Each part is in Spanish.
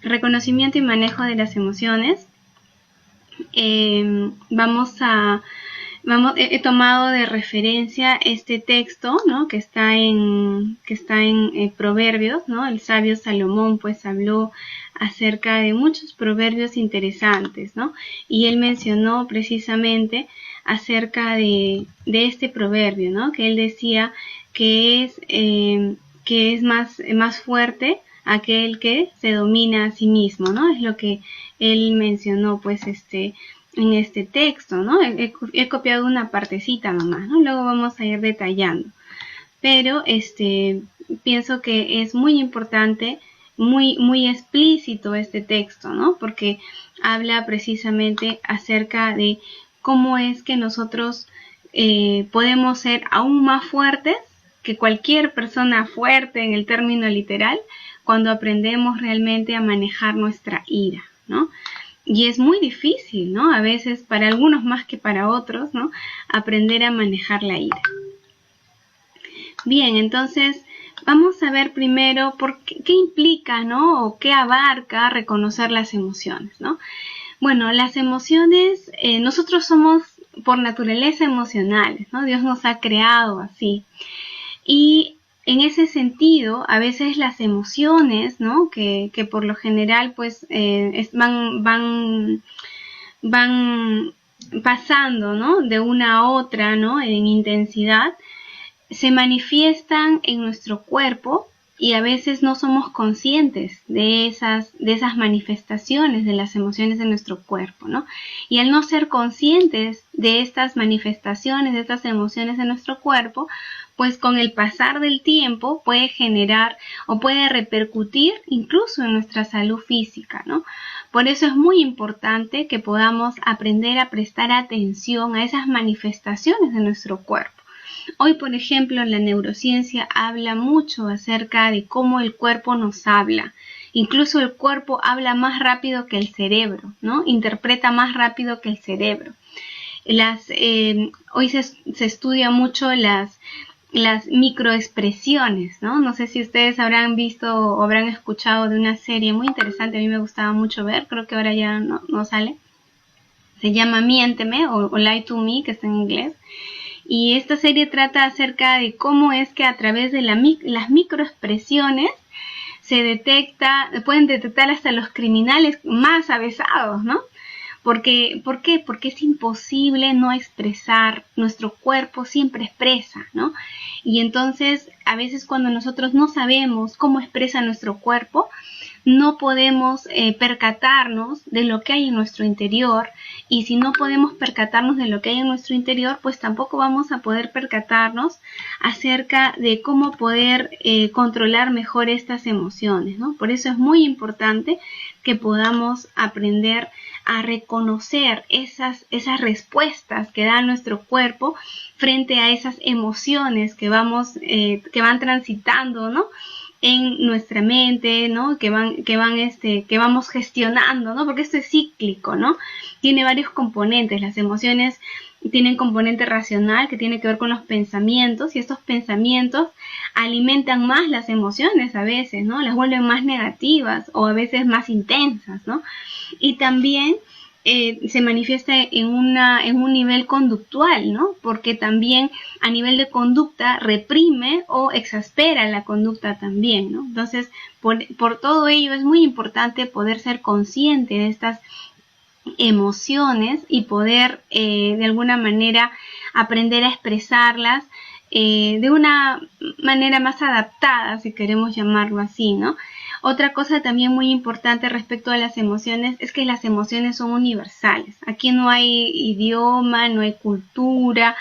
reconocimiento y manejo de las emociones. He tomado de referencia este texto, ¿no? que está en Proverbios, ¿no? El sabio Salomón pues habló acerca de muchos proverbios interesantes, ¿no? Y él mencionó precisamente acerca de este proverbio, ¿no? Que él decía que es más fuerte aquel que se domina a sí mismo, ¿no? Es lo que él mencionó pues en este texto, ¿no? He copiado una partecita nomás, ¿no? Luego vamos a ir detallando. Pero pienso que es muy importante, muy explícito este texto, ¿no? Porque habla precisamente acerca de cómo es que nosotros podemos ser aún más fuertes que cualquier persona fuerte en el término literal cuando aprendemos realmente a manejar nuestra ira, ¿no? Y es muy difícil, ¿no? A veces para algunos más que para otros, ¿no? Aprender a manejar la ira. Bien, entonces vamos a ver primero qué implica, ¿no? O qué abarca reconocer las emociones, ¿no? Bueno, las emociones, nosotros somos por naturaleza emocionales, ¿no? Dios nos ha creado así. Y en ese sentido, a veces las emociones, ¿no? Que por lo general, pues, van pasando, ¿no? De una a otra, ¿no? En intensidad, se manifiestan en nuestro cuerpo y a veces no somos conscientes de esas manifestaciones de las emociones de nuestro cuerpo, ¿no? Y al no ser conscientes de estas manifestaciones, de estas emociones de nuestro cuerpo, pues con el pasar del tiempo puede generar o puede repercutir incluso en nuestra salud física, ¿no? Por eso es muy importante que podamos aprender a prestar atención a esas manifestaciones de nuestro cuerpo. Hoy, por ejemplo, la neurociencia habla mucho acerca de cómo el cuerpo nos habla. Incluso el cuerpo habla más rápido que el cerebro, ¿no? Interpreta más rápido que el cerebro. Hoy se estudia mucho las microexpresiones, ¿no? No sé si ustedes habrán visto o habrán escuchado de una serie muy interesante, a mí me gustaba mucho ver, creo que ahora ya no sale. Se llama Miénteme o Lie to Me, que está en inglés. Y esta serie trata acerca de cómo es que a través de las microexpresiones pueden detectar hasta los criminales más avesados, ¿no? ¿Por qué? Porque es imposible no expresar, nuestro cuerpo siempre expresa, ¿no? Y entonces, a veces cuando nosotros no sabemos cómo expresa nuestro cuerpo, no podemos percatarnos de lo que hay en nuestro interior, y si no podemos percatarnos de lo que hay en nuestro interior, pues tampoco vamos a poder percatarnos acerca de cómo poder controlar mejor estas emociones, ¿no? Por eso es muy importante que podamos aprender a reconocer esas respuestas que da nuestro cuerpo frente a esas emociones que van transitando, ¿no? En nuestra mente, ¿no? Que vamos gestionando, ¿no? Porque esto es cíclico, ¿no? Tiene varios componentes. Las emociones tienen componente racional que tiene que ver con los pensamientos, y estos pensamientos alimentan más las emociones a veces, ¿no? Las vuelven más negativas o a veces más intensas, ¿no? Y también se manifiesta en un nivel conductual, ¿no? Porque también a nivel de conducta reprime o exaspera la conducta también, ¿no? Entonces, por todo ello es muy importante poder ser consciente de estas emociones y poder de alguna manera aprender a expresarlas de una manera más adaptada, si queremos llamarlo así, ¿no? Otra cosa también muy importante respecto a las emociones es que las emociones son universales. Aquí no hay idioma, no hay cultura,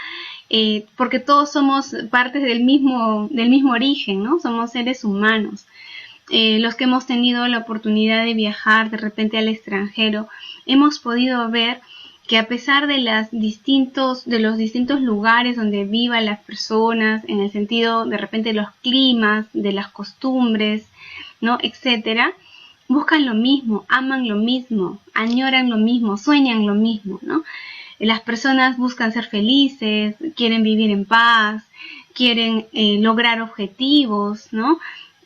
porque todos somos partes del mismo origen, ¿no? Somos seres humanos. Los que hemos tenido la oportunidad de viajar de repente al extranjero, hemos podido ver que a pesar de los distintos lugares donde vivan las personas, en el sentido de repente de los climas, de las costumbres, ¿no? Etcétera, buscan lo mismo, aman lo mismo, añoran lo mismo, sueñan lo mismo, ¿no? Las personas buscan ser felices, quieren vivir en paz, quieren lograr objetivos, ¿no?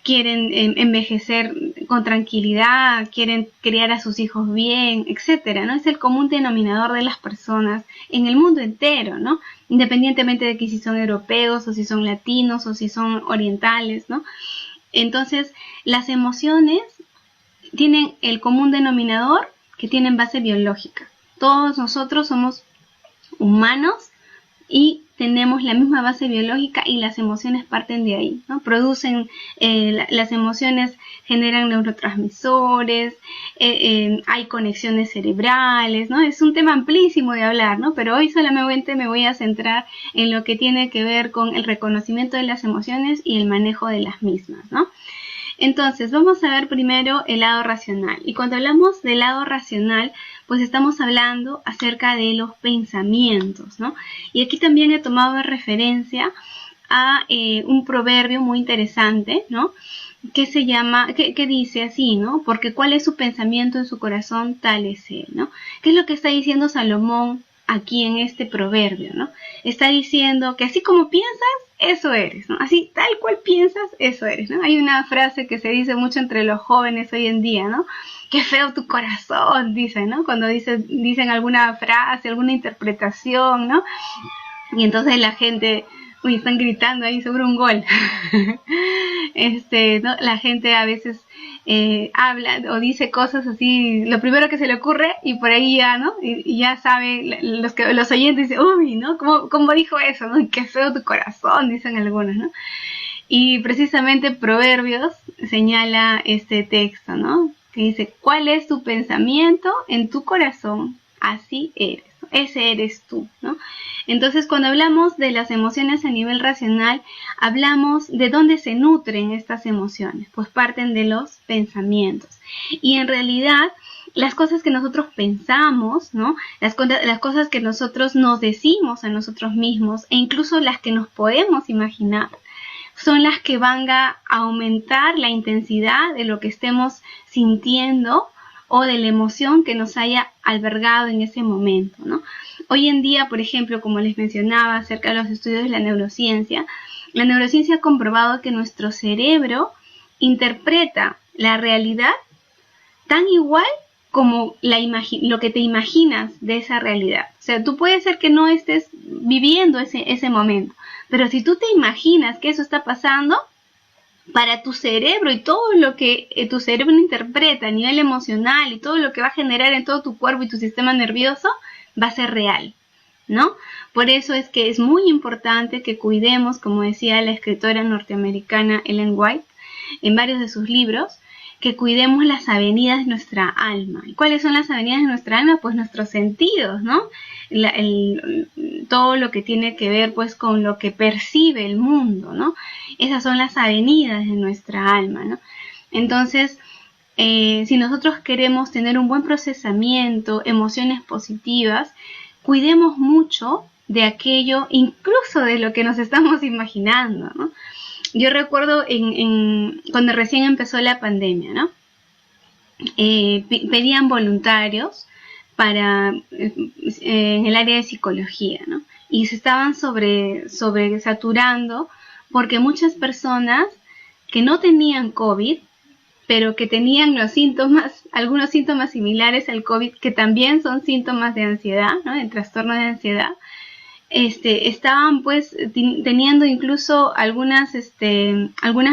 quieren envejecer con tranquilidad, quieren criar a sus hijos bien, etcétera, ¿no? Es el común denominador de las personas en el mundo entero, ¿no? Independientemente de que si son europeos o si son latinos o si son orientales, ¿no? Entonces, las emociones tienen el común denominador que tienen base biológica. Todos nosotros somos humanos y tenemos la misma base biológica y las emociones parten de ahí, ¿no? Producen, las emociones generan neurotransmisores, hay conexiones cerebrales, ¿no? Es un tema amplísimo de hablar, ¿no? Pero hoy solamente me voy a centrar en lo que tiene que ver con el reconocimiento de las emociones y el manejo de las mismas, ¿no? Entonces, vamos a ver primero el lado racional. Y cuando hablamos del lado racional, pues estamos hablando acerca de los pensamientos, ¿no? Y aquí también he tomado de referencia a un proverbio muy interesante, ¿no? Que se llama, que dice así, ¿no? Porque cuál es su pensamiento en su corazón, tal es él, ¿no? ¿Qué es lo que está diciendo Salomón aquí en este proverbio, ¿no? Está diciendo que así como piensas, eso eres, ¿no? Así, tal cual piensas, eso eres, ¿no? Hay una frase que se dice mucho entre los jóvenes hoy en día, ¿no? Qué feo tu corazón, dicen, ¿no? Cuando dicen alguna frase, alguna interpretación, ¿no? Y entonces la gente, uy, están gritando ahí sobre un gol. ¿No? La gente a veces habla o dice cosas así, lo primero que se le ocurre y por ahí ya, ¿no? Y ya sabe, los oyentes dicen, uy, ¿no? ¿Cómo dijo eso? ¿No? Qué feo tu corazón, dicen algunos, ¿no? Y precisamente Proverbios señala este texto, ¿no? Que dice, ¿cuál es tu pensamiento en tu corazón? Así eres, ¿no? Ese eres tú, ¿no? Entonces, cuando hablamos de las emociones a nivel racional, hablamos de dónde se nutren estas emociones, pues parten de los pensamientos. Y en realidad, las cosas que nosotros pensamos, ¿no? Las cosas que nosotros nos decimos a nosotros mismos e incluso las que nos podemos imaginar, son las que van a aumentar la intensidad de lo que estemos sintiendo o de la emoción que nos haya albergado en ese momento, ¿no? Hoy en día, por ejemplo, como les mencionaba acerca de los estudios de la neurociencia ha comprobado que nuestro cerebro interpreta la realidad tan igual como lo que te imaginas de esa realidad. O sea, tú puedes ser que no estés viviendo ese momento, pero si tú te imaginas que eso está pasando, para tu cerebro y todo lo que tu cerebro interpreta a nivel emocional y todo lo que va a generar en todo tu cuerpo y tu sistema nervioso va a ser real, ¿no? Por eso es que es muy importante que cuidemos, como decía la escritora norteamericana Ellen White en varios de sus libros, que cuidemos las avenidas de nuestra alma. ¿Y cuáles son las avenidas de nuestra alma? Pues nuestros sentidos, ¿no? Todo lo que tiene que ver pues con lo que percibe el mundo, ¿no? Esas son las avenidas de nuestra alma, ¿no? Entonces, si nosotros queremos tener un buen procesamiento, emociones positivas, cuidemos mucho de aquello, incluso de lo que nos estamos imaginando, ¿no? Yo recuerdo cuando recién empezó la pandemia, ¿no? Pedían voluntarios para en el área de psicología, ¿no? Y se estaban saturando porque muchas personas que no tenían COVID, pero que tenían algunos síntomas similares al COVID, que también son síntomas de ansiedad, ¿no? De trastorno de ansiedad, estaban pues teniendo incluso algunas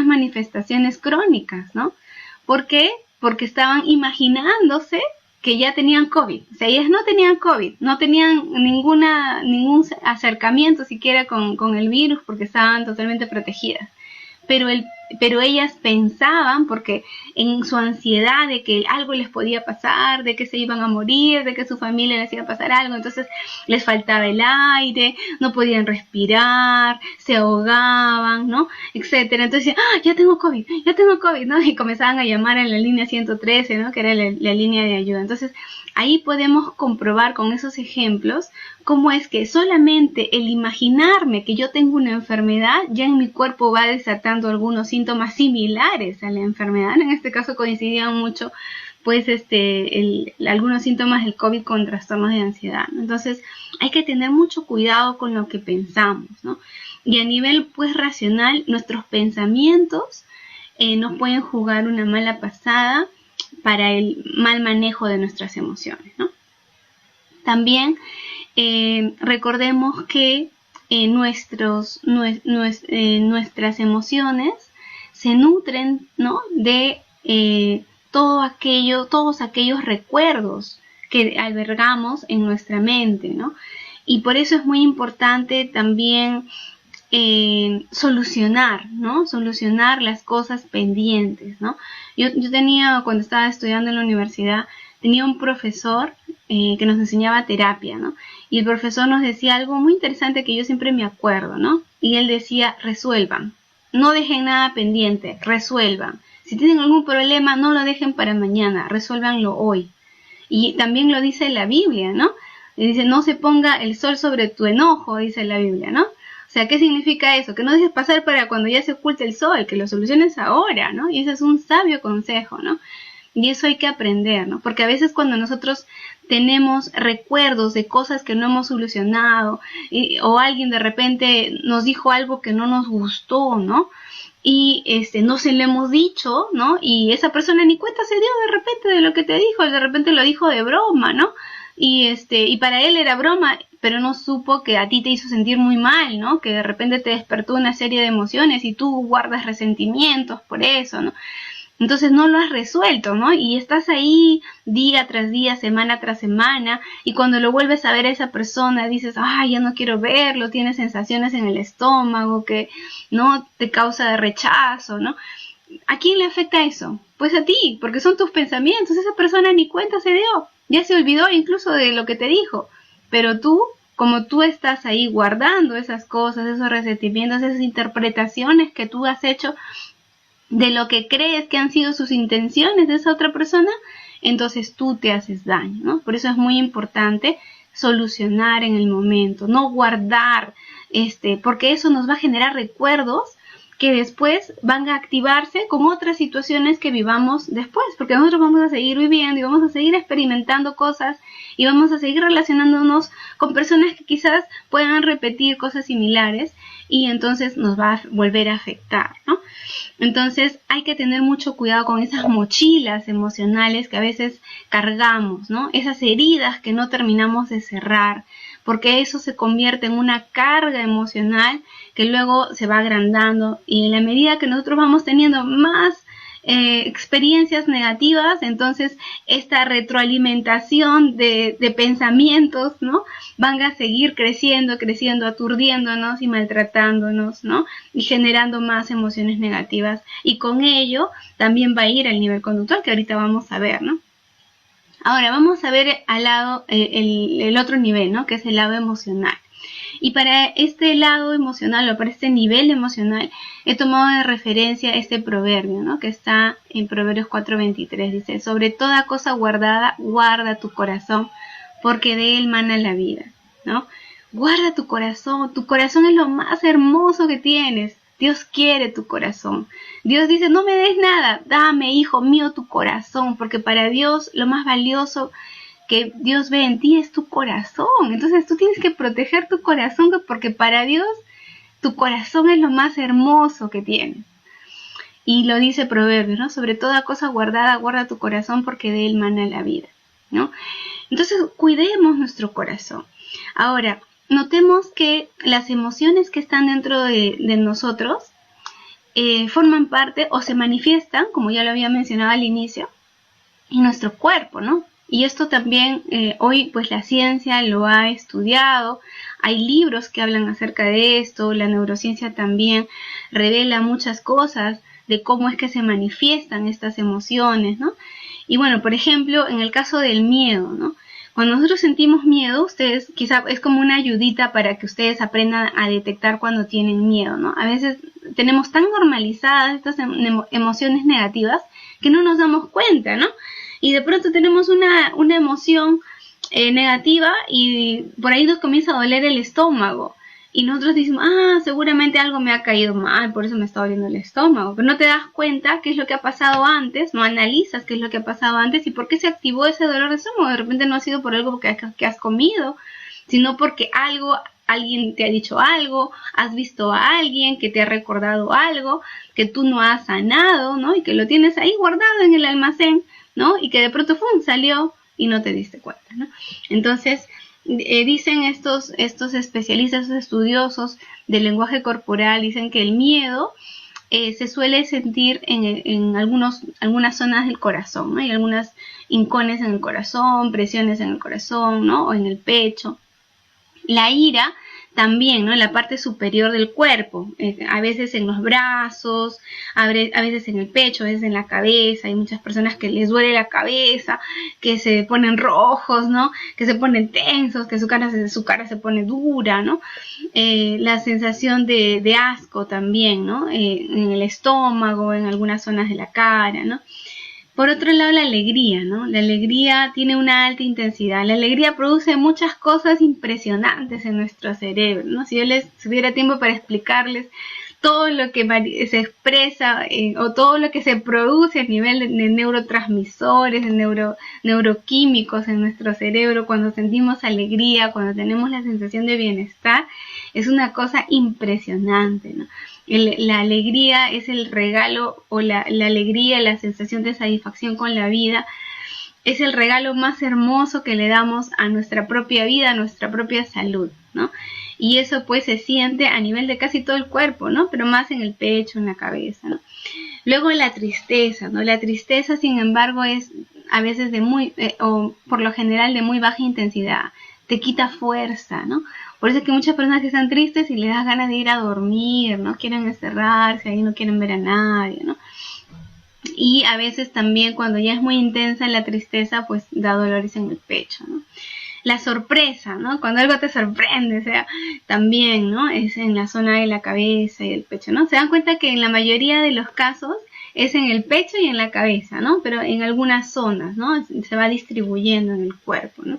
manifestaciones crónicas, ¿no? ¿Por qué? Porque estaban imaginándose que ya tenían COVID. O sea, ellas no tenían COVID, no tenían ningún acercamiento siquiera con el virus porque estaban totalmente protegidas. Pero ellas pensaban, porque en su ansiedad de que algo les podía pasar, de que se iban a morir, de que su familia les iba a pasar algo, entonces les faltaba el aire, no podían respirar, se ahogaban, ¿no? Etcétera. Entonces decían, ya tengo COVID, ¿no? Y comenzaban a llamar a la línea 113, ¿no? Que era la línea de ayuda. Entonces, ahí podemos comprobar con esos ejemplos cómo es que solamente el imaginarme que yo tengo una enfermedad, ya en mi cuerpo va desatando algunos síntomas similares a la enfermedad. En este caso coincidían mucho, pues, algunos síntomas del COVID con trastornos de ansiedad, ¿no? Entonces, hay que tener mucho cuidado con lo que pensamos, ¿no? Y a nivel, pues, racional, nuestros pensamientos nos pueden jugar una mala pasada para el mal manejo de nuestras emociones, ¿no? También recordemos que nuestras emociones se nutren, ¿no?, de todos aquellos recuerdos que albergamos en nuestra mente, ¿no? Y por eso es muy importante también solucionar, ¿no? Solucionar las cosas pendientes, ¿no? Yo tenía, cuando estaba estudiando en la universidad, tenía un profesor que nos enseñaba terapia, ¿no? Y el profesor nos decía algo muy interesante que yo siempre me acuerdo, ¿no? Y él decía, resuelvan, no dejen nada pendiente, resuelvan. Si tienen algún problema, no lo dejen para mañana, resuélvanlo hoy. Y también lo dice la Biblia, ¿no? Y dice, no se ponga el sol sobre tu enojo, dice la Biblia, ¿no? O sea, ¿qué significa eso? Que no dejes pasar para cuando ya se oculte el sol, que lo soluciones ahora, ¿no? Y ese es un sabio consejo, ¿no? Y eso hay que aprender, ¿no? Porque a veces cuando nosotros tenemos recuerdos de cosas que no hemos solucionado, o alguien de repente nos dijo algo que no nos gustó, ¿no? Y no se lo hemos dicho, ¿no? Y esa persona ni cuenta se dio de repente de lo que te dijo, de repente lo dijo de broma, ¿no? Y para él era broma, pero no supo que a ti te hizo sentir muy mal, ¿no? Que de repente te despertó una serie de emociones y tú guardas resentimientos por eso, ¿no? Entonces no lo has resuelto, ¿no? Y estás ahí día tras día, semana tras semana, y cuando lo vuelves a ver a esa persona dices, ay, ya no quiero verlo, tienes sensaciones en el estómago que no te causa de rechazo, ¿no? ¿A quién le afecta eso? Pues a ti, porque son tus pensamientos, esa persona ni cuenta se dio, ya se olvidó incluso de lo que te dijo, pero tú, como tú estás ahí guardando esas cosas, esos resentimientos, esas interpretaciones que tú has hecho de lo que crees que han sido sus intenciones de esa otra persona, entonces tú te haces daño, ¿no? Por eso es muy importante solucionar en el momento, no guardar, porque eso nos va a generar recuerdos que después van a activarse con otras situaciones que vivamos después, porque nosotros vamos a seguir viviendo y vamos a seguir experimentando cosas y vamos a seguir relacionándonos con personas que quizás puedan repetir cosas similares y entonces nos va a volver a afectar, ¿no? Entonces hay que tener mucho cuidado con esas mochilas emocionales que a veces cargamos, ¿no? Esas heridas que no terminamos de cerrar, porque eso se convierte en una carga emocional que luego se va agrandando y en la medida que nosotros vamos teniendo más experiencias negativas, entonces esta retroalimentación de pensamientos, ¿no?, van a seguir creciendo, aturdiéndonos y maltratándonos, ¿no?, y generando más emociones negativas, y con ello también va a ir al nivel conductual, que ahorita vamos a ver, ¿no? Ahora vamos a ver al lado, el otro nivel, ¿no?, que es el lado emocional. Y para este lado emocional o para este nivel emocional he tomado de referencia este proverbio, ¿no?, que está en Proverbios 4:23. Dice, sobre toda cosa guardada, guarda tu corazón, porque de él mana la vida, ¿no? Guarda tu corazón es lo más hermoso que tienes. Dios quiere tu corazón. Dios dice, no me des nada, dame, hijo mío, tu corazón, porque para Dios lo más valioso que Dios ve en ti es tu corazón. Entonces tú tienes que proteger tu corazón, porque para Dios tu corazón es lo más hermoso que tienes. Y lo dice Proverbios, ¿no? Sobre toda cosa guardada, guarda tu corazón, porque de él mana la vida, ¿no? Entonces cuidemos nuestro corazón. Ahora, notemos que las emociones que están dentro de nosotros forman parte o se manifiestan, como ya lo había mencionado al inicio, en nuestro cuerpo, ¿no? Y esto también hoy pues la ciencia lo ha estudiado, hay libros que hablan acerca de esto, la neurociencia también revela muchas cosas de cómo es que se manifiestan estas emociones, ¿no? Y bueno, por ejemplo, en el caso del miedo, ¿no? Cuando nosotros sentimos miedo, ustedes quizá es como una ayudita para que ustedes aprendan a detectar cuando tienen miedo, ¿no? A veces tenemos tan normalizadas estas emociones negativas que no nos damos cuenta, ¿no? Y de pronto tenemos una emoción negativa y por ahí nos comienza a doler el estómago. Y nosotros decimos, seguramente algo me ha caído mal, por eso me está doliendo el estómago. Pero no te das cuenta qué es lo que ha pasado antes, no analizas qué es lo que ha pasado antes y por qué se activó ese dolor de estómago. De repente no ha sido por algo que has comido, sino porque algo alguien te ha dicho algo, has visto a alguien que te ha recordado algo, que tú no has sanado, ¿no? Y que lo tienes ahí guardado en el almacén, ¿no? Y que de pronto, ¡fum!, salió y no te diste cuenta, ¿no? Entonces, dicen estos especialistas, estos estudiosos del lenguaje corporal, dicen que el miedo se suele sentir en algunas zonas del corazón, ¿no? Hay algunas hincones en el corazón, presiones en el corazón, ¿no? O en el pecho. La ira también, ¿no? En la parte superior del cuerpo, a veces en los brazos, a veces en el pecho, a veces en la cabeza. Hay muchas personas que les duele la cabeza, que se ponen rojos, ¿no? Que se ponen tensos, que su cara se pone dura, ¿no? La sensación de asco también, ¿no? En el estómago, en algunas zonas de la cara, ¿no? Por otro lado, la alegría, ¿no? La alegría tiene una alta intensidad. La alegría produce muchas cosas impresionantes en nuestro cerebro, ¿no? Si yo les tuviera tiempo para explicarles todo lo que se expresa o todo lo que se produce a nivel de neurotransmisores, de neuroquímicos en nuestro cerebro cuando sentimos alegría, cuando tenemos la sensación de bienestar, es una cosa impresionante, ¿no? La alegría es el regalo, o la alegría, la sensación de satisfacción con la vida, es el regalo más hermoso que le damos a nuestra propia vida, a nuestra propia salud, ¿no? Y eso pues se siente a nivel de casi todo el cuerpo, ¿no? Pero más en el pecho, en la cabeza, ¿no? Luego la tristeza, ¿no? La tristeza, sin embargo, es a veces o por lo general de muy baja intensidad. Te quita fuerza, ¿no? Por eso es que muchas personas que están tristes y les da ganas de ir a dormir, ¿no? Quieren encerrarse, ahí no quieren ver a nadie, ¿no? Y a veces también cuando ya es muy intensa la tristeza, pues da dolores en el pecho, ¿no? La sorpresa, ¿no? Cuando algo te sorprende, o sea, también, ¿no? Es en la zona de la cabeza y el pecho, ¿no? Se dan cuenta que en la mayoría de los casos es en el pecho y en la cabeza, ¿no? Pero en algunas zonas, ¿no? Se va distribuyendo en el cuerpo, ¿no?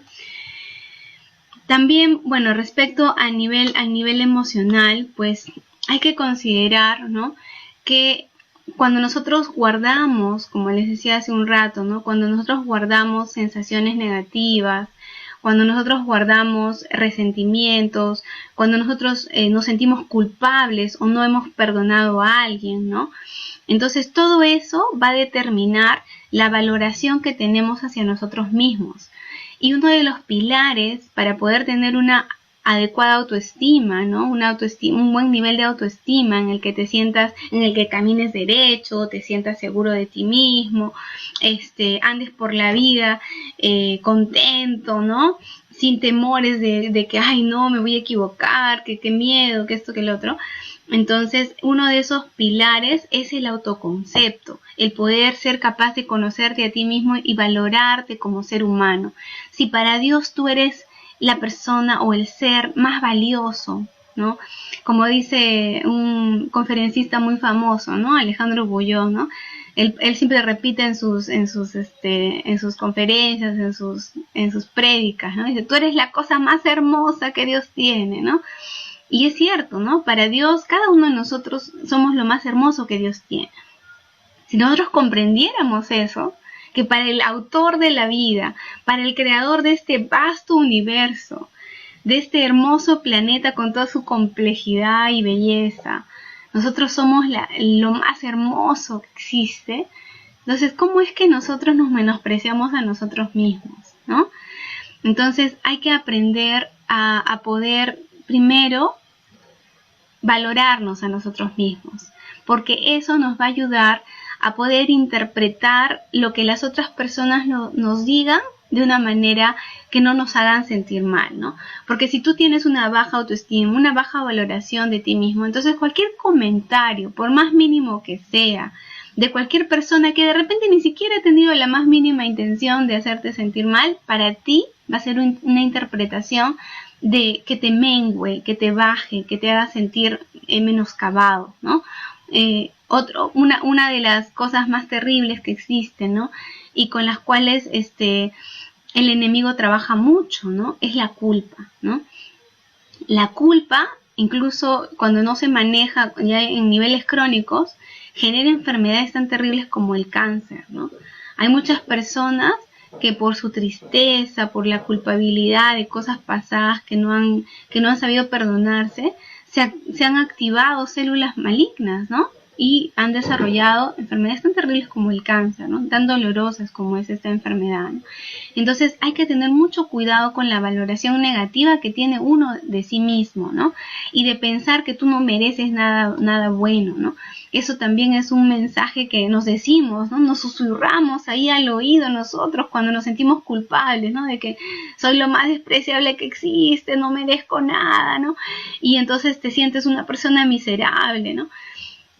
También, bueno, respecto a nivel emocional, pues hay que considerar, ¿no? Que cuando nosotros guardamos, como les decía hace un rato, ¿no? Cuando nosotros guardamos sensaciones negativas, cuando nosotros guardamos resentimientos, cuando nosotros nos sentimos culpables o no hemos perdonado a alguien, ¿no? Entonces todo eso va a determinar la valoración que tenemos hacia nosotros mismos. Y uno de los pilares para poder tener una adecuada autoestima, ¿no? Un buen nivel de autoestima en el que te sientas, en el que camines derecho, te sientas seguro de ti mismo, andes por la vida contento, ¿no? Sin temores de que, ay, no, me voy a equivocar, que qué miedo, que esto, que el otro. Entonces, uno de esos pilares es el autoconcepto, el poder ser capaz de conocerte a ti mismo y valorarte como ser humano. Si para Dios tú eres la persona o el ser más valioso, ¿no? Como dice un conferencista muy famoso, ¿no? Alejandro Bullón, ¿no? Él siempre repite en sus conferencias, en sus prédicas, ¿no? Dice, tú eres la cosa más hermosa que Dios tiene, ¿no? Y es cierto, ¿no? Para Dios, cada uno de nosotros somos lo más hermoso que Dios tiene. Si nosotros comprendiéramos eso, que para el autor de la vida, para el creador de este vasto universo, de este hermoso planeta con toda su complejidad y belleza, nosotros somos lo más hermoso que existe, entonces, ¿cómo es que nosotros nos menospreciamos a nosotros mismos, ¿no? Entonces, hay que aprender a poder primero valorarnos a nosotros mismos, porque eso nos va a ayudar a poder interpretar lo que las otras personas nos digan de una manera que no nos hagan sentir mal, ¿no? Porque si tú tienes una baja autoestima, una baja valoración de ti mismo, entonces cualquier comentario, por más mínimo que sea, de cualquier persona que de repente ni siquiera ha tenido la más mínima intención de hacerte sentir mal, para ti va a ser una interpretación de que te mengue, que te baje, que te haga sentir menoscabado, ¿no? Una de las cosas más terribles que existen, ¿no? Y con las cuales el enemigo trabaja mucho, ¿no? Es la culpa, ¿no? La culpa, incluso cuando no se maneja ya en niveles crónicos, genera enfermedades tan terribles como el cáncer, ¿no? Hay muchas personas que por su tristeza, por la culpabilidad de cosas pasadas que no han sabido perdonarse, se han activado células malignas, ¿no? Y han desarrollado enfermedades tan terribles como el cáncer, ¿no? Tan dolorosas como es esta enfermedad, ¿no? Entonces hay que tener mucho cuidado con la valoración negativa que tiene uno de sí mismo, ¿no? Y de pensar que tú no mereces nada bueno, ¿no? Eso también es un mensaje que nos decimos, ¿no? Nos susurramos ahí al oído nosotros cuando nos sentimos culpables, ¿no? De que soy lo más despreciable que existe, no merezco nada, ¿no? Y entonces te sientes una persona miserable, ¿no?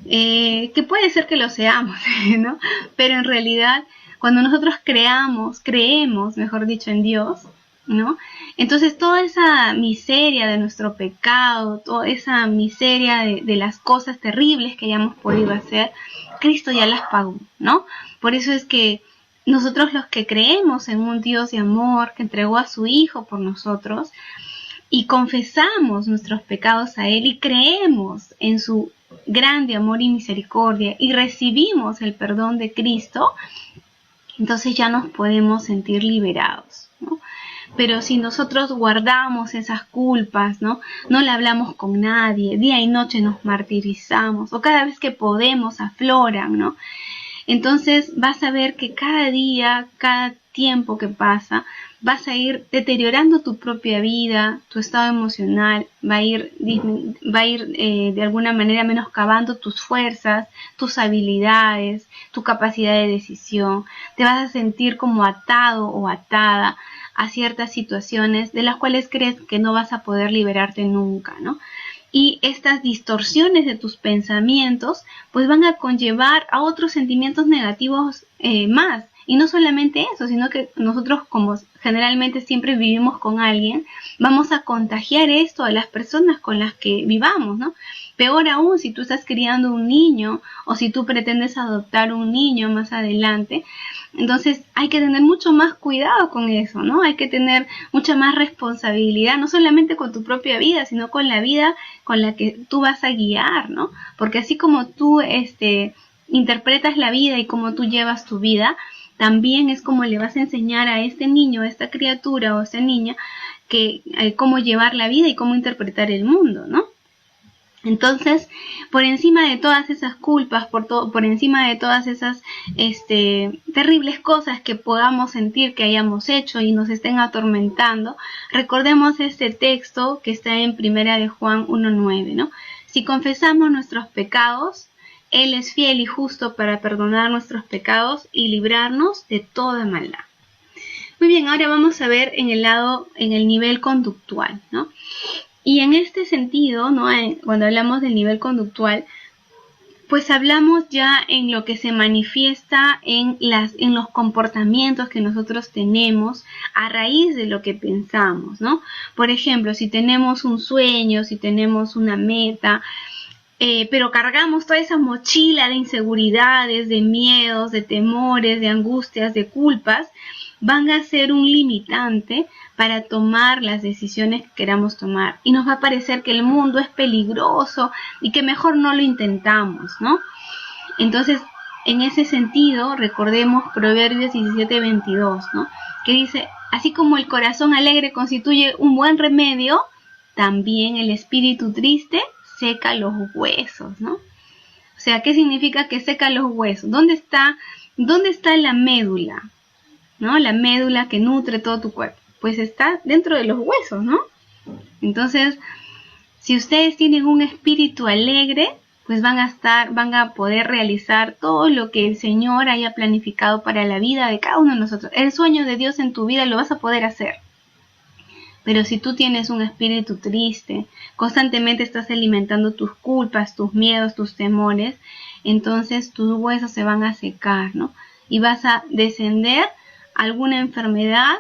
Que puede ser que lo seamos, ¿no? Pero en realidad, cuando nosotros creemos, mejor dicho, en Dios, ¿no? Entonces toda esa miseria de nuestro pecado, toda esa miseria de las cosas terribles que hayamos podido hacer, Cristo ya las pagó, ¿no? Por eso es que nosotros los que creemos en un Dios de amor que entregó a su Hijo por nosotros y confesamos nuestros pecados a Él y creemos en su grande amor y misericordia y recibimos el perdón de Cristo, entonces ya nos podemos sentir liberados, ¿no? Pero si nosotros guardamos esas culpas, ¿no? No le hablamos con nadie, día y noche nos martirizamos, o cada vez que podemos afloran, ¿no? Entonces vas a ver que cada día, cada tiempo que pasa, vas a ir deteriorando tu propia vida, tu estado emocional, va a ir de alguna manera menoscabando tus fuerzas, tus habilidades, tu capacidad de decisión. Te vas a sentir como atado o atada a ciertas situaciones de las cuales crees que no vas a poder liberarte nunca, ¿no? Y estas distorsiones de tus pensamientos pues van a conllevar a otros sentimientos negativos más. Y no solamente eso, sino que nosotros, como generalmente siempre vivimos con alguien, vamos a contagiar esto a las personas con las que vivamos, ¿no? Peor aún si tú estás criando un niño o si tú pretendes adoptar un niño más adelante. Entonces hay que tener mucho más cuidado con eso, ¿no? Hay que tener mucha más responsabilidad, no solamente con tu propia vida, sino con la vida con la que tú vas a guiar, ¿no? Porque así como tú interpretas la vida y como tú llevas tu vida, también es como le vas a enseñar a este niño, a esta criatura o a esta niña que cómo llevar la vida y cómo interpretar el mundo, ¿no? Entonces, por encima de todas esas culpas, por encima de todas esas terribles cosas que podamos sentir que hayamos hecho y nos estén atormentando, recordemos este texto que está en Primera de Juan 1:9, ¿no? Si confesamos nuestros pecados, Él es fiel y justo para perdonar nuestros pecados y librarnos de toda maldad. Muy bien, ahora vamos a ver en el nivel conductual, ¿no? Y en este sentido, ¿no? Cuando hablamos del nivel conductual, pues hablamos ya en lo que se manifiesta en los comportamientos que nosotros tenemos a raíz de lo que pensamos, ¿no? Por ejemplo, si tenemos un sueño, si tenemos una meta, pero cargamos toda esa mochila de inseguridades, de miedos, de temores, de angustias, de culpas, van a ser un limitante para tomar las decisiones que queramos tomar. Y nos va a parecer que el mundo es peligroso y que mejor no lo intentamos, ¿no? Entonces, en ese sentido, recordemos Proverbios 17:22, ¿no? Que dice, así como el corazón alegre constituye un buen remedio, también el espíritu triste seca los huesos, ¿no? O sea, ¿qué significa que seca los huesos? ¿Dónde está la médula? ¿No? La médula que nutre todo tu cuerpo. Pues está dentro de los huesos, ¿no? Entonces, si ustedes tienen un espíritu alegre, pues van a poder realizar todo lo que el Señor haya planificado para la vida de cada uno de nosotros. El sueño de Dios en tu vida lo vas a poder hacer. Pero si tú tienes un espíritu triste, constantemente estás alimentando tus culpas, tus miedos, tus temores, entonces tus huesos se van a secar, ¿no? Y vas a descender a alguna enfermedad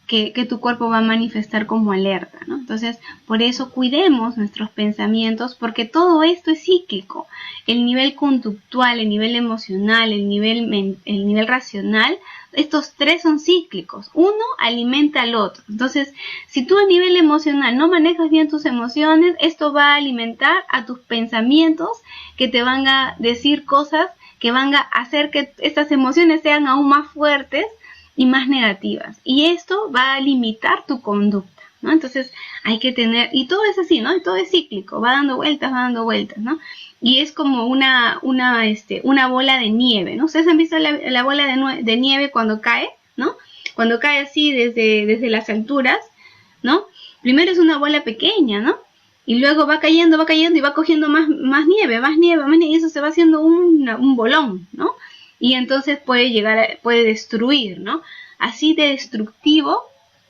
que tu cuerpo va a manifestar como alerta, ¿no? Entonces, por eso cuidemos nuestros pensamientos, porque todo esto es cíclico. El nivel conductual, el nivel emocional, el nivel racional, estos tres son cíclicos. Uno alimenta al otro. Entonces, si tú a nivel emocional no manejas bien tus emociones, esto va a alimentar a tus pensamientos que te van a decir cosas que van a hacer que estas emociones sean aún más fuertes y más negativas. Y esto va a limitar tu conducta, ¿no? Entonces hay que tener, y todo es así, ¿no? Y todo es cíclico, va dando vueltas, ¿no? Y es como una bola de nieve, ¿no? ¿Ustedes han visto la bola de nieve cuando cae, ¿no? Cuando cae así desde las alturas, ¿no? Primero es una bola pequeña, ¿no? Y luego va cayendo y va cogiendo más nieve, y eso se va haciendo un bolón, ¿no? Y entonces puede destruir, ¿no? Así de destructivo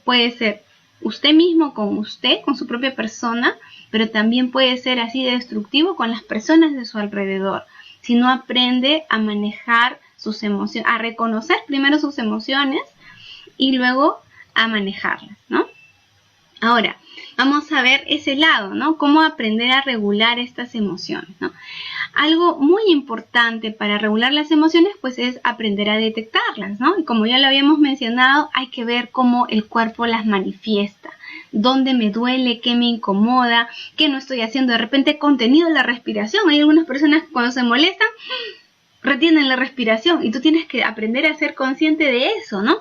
puede ser usted mismo con su propia persona, pero también puede ser así de destructivo con las personas de su alrededor. Si no aprende a manejar sus emociones, a reconocer primero sus emociones y luego a manejarlas, ¿no? Ahora, vamos a ver ese lado, ¿no? Cómo aprender a regular estas emociones, ¿no? Algo muy importante para regular las emociones, pues es aprender a detectarlas, ¿no? Y como ya lo habíamos mencionado, hay que ver cómo el cuerpo las manifiesta, dónde me duele, qué me incomoda, qué no estoy haciendo. De repente, contenido de la respiración. Hay algunas personas que cuando se molestan, retienen la respiración y tú tienes que aprender a ser consciente de eso, ¿no?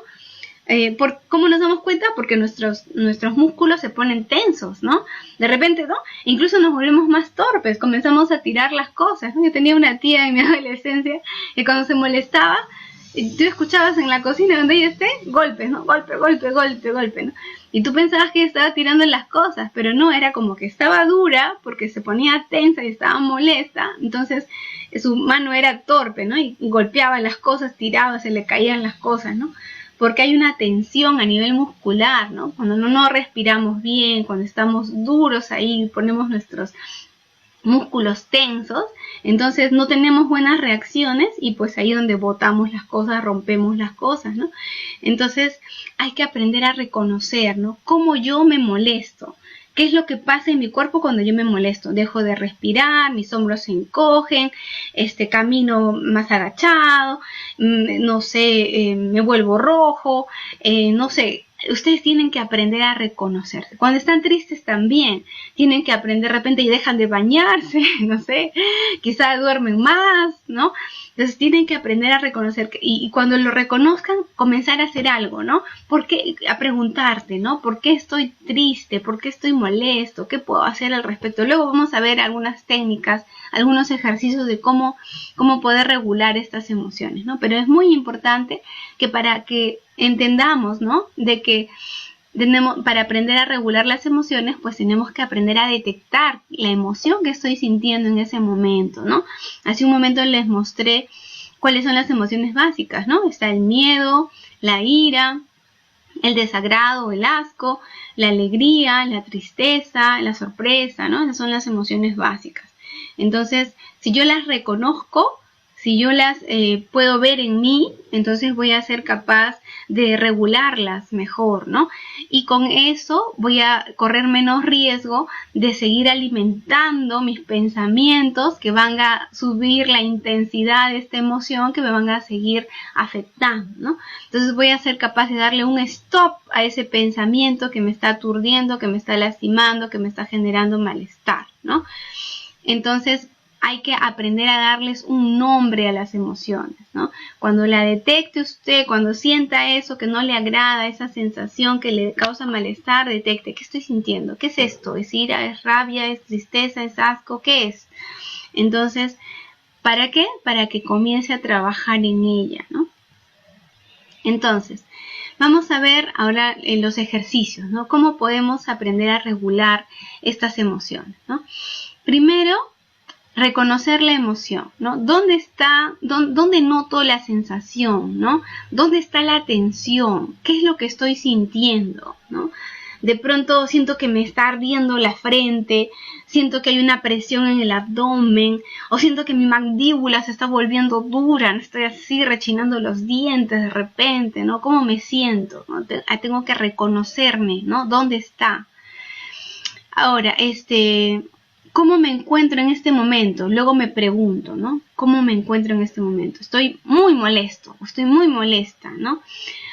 ¿Cómo nos damos cuenta? Porque nuestros músculos se ponen tensos, ¿no? De repente, ¿no? Incluso nos volvemos más torpes, comenzamos a tirar las cosas, ¿no? Yo tenía una tía en mi adolescencia que cuando se molestaba, tú escuchabas en la cocina donde ella esté, golpes, ¿no? Golpe, ¿no? Y tú pensabas que estaba tirando las cosas, pero no, era como que estaba dura porque se ponía tensa y estaba molesta, entonces su mano era torpe, ¿no? Y golpeaba las cosas, tiraba, se le caían las cosas, ¿no? Porque hay una tensión a nivel muscular, ¿no? Cuando no respiramos bien, cuando estamos duros ahí, ponemos nuestros músculos tensos, entonces no tenemos buenas reacciones y pues ahí donde botamos las cosas, rompemos las cosas, ¿no? Entonces hay que aprender a reconocer, ¿no? Cómo yo me molesto. ¿Qué es lo que pasa en mi cuerpo cuando yo me molesto? Dejo de respirar, mis hombros se encogen, camino más agachado, no sé, me vuelvo rojo, no sé. Ustedes tienen que aprender a reconocerse. Cuando están tristes también, tienen que aprender de repente y dejan de bañarse, no sé, quizá duermen más, ¿no? Entonces tienen que aprender a reconocer y cuando lo reconozcan, comenzar a hacer algo, ¿no? A preguntarte, ¿no? ¿Por qué estoy triste? ¿Por qué estoy molesto? ¿Qué puedo hacer al respecto? Luego vamos a ver algunas técnicas, algunos ejercicios de cómo poder regular estas emociones, ¿no? Pero es muy importante que para que entendamos, ¿no? De que para aprender a regular las emociones, pues tenemos que aprender a detectar la emoción que estoy sintiendo en ese momento, ¿no? Hace un momento les mostré cuáles son las emociones básicas, ¿no? Está el miedo, la ira, el desagrado, el asco, la alegría, la tristeza, la sorpresa, ¿no? Esas son las emociones básicas. Entonces, si yo las reconozco, si yo las puedo ver en mí, entonces voy a ser capaz de regularlas mejor, ¿no? Y con eso voy a correr menos riesgo de seguir alimentando mis pensamientos que van a subir la intensidad de esta emoción, que me van a seguir afectando, ¿no? Entonces voy a ser capaz de darle un stop a ese pensamiento que me está aturdiendo, que me está lastimando, que me está generando malestar, ¿no? Entonces, hay que aprender a darles un nombre a las emociones, ¿no? Cuando la detecte usted, cuando sienta eso que no le agrada, esa sensación que le causa malestar, detecte, ¿qué estoy sintiendo? ¿Qué es esto? ¿Es ira? ¿Es rabia? ¿Es tristeza? ¿Es asco? ¿Qué es? Entonces, ¿para qué? Para que comience a trabajar en ella, ¿no? Entonces, vamos a ver ahora en los ejercicios, ¿no? Cómo podemos aprender a regular estas emociones, ¿no? Primero, reconocer la emoción, ¿no? ¿Dónde noto la sensación, ¿no? ¿Dónde está la tensión? ¿Qué es lo que estoy sintiendo, ¿no? De pronto siento que me está ardiendo la frente, siento que hay una presión en el abdomen, o siento que mi mandíbula se está volviendo dura, ¿no? Estoy así rechinando los dientes de repente, ¿no? ¿Cómo me siento? ¿No? Tengo que reconocerme, ¿no? ¿Dónde está? Ahora, ¿cómo me encuentro en este momento? Luego me pregunto, ¿no? ¿Cómo me encuentro en este momento? Estoy muy molesto, estoy muy molesta, ¿no?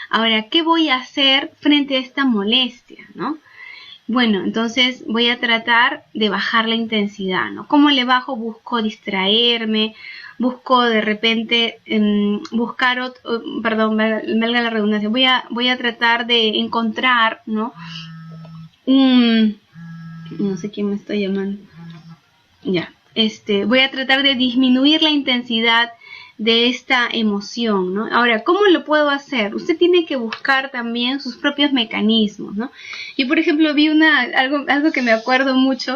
Ahora, ¿qué voy a hacer frente a esta molestia, ¿no? Bueno, entonces voy a tratar de bajar la intensidad, ¿no? ¿Cómo le bajo? Busco distraerme, busco de repente buscar perdón, valga la redundancia, voy a tratar de encontrar, ¿no? No sé quién me está llamando. Ya, voy a tratar de disminuir la intensidad de esta emoción, ¿no? Ahora, ¿cómo lo puedo hacer? Usted tiene que buscar también sus propios mecanismos, ¿no? Yo, por ejemplo, vi algo que me acuerdo mucho,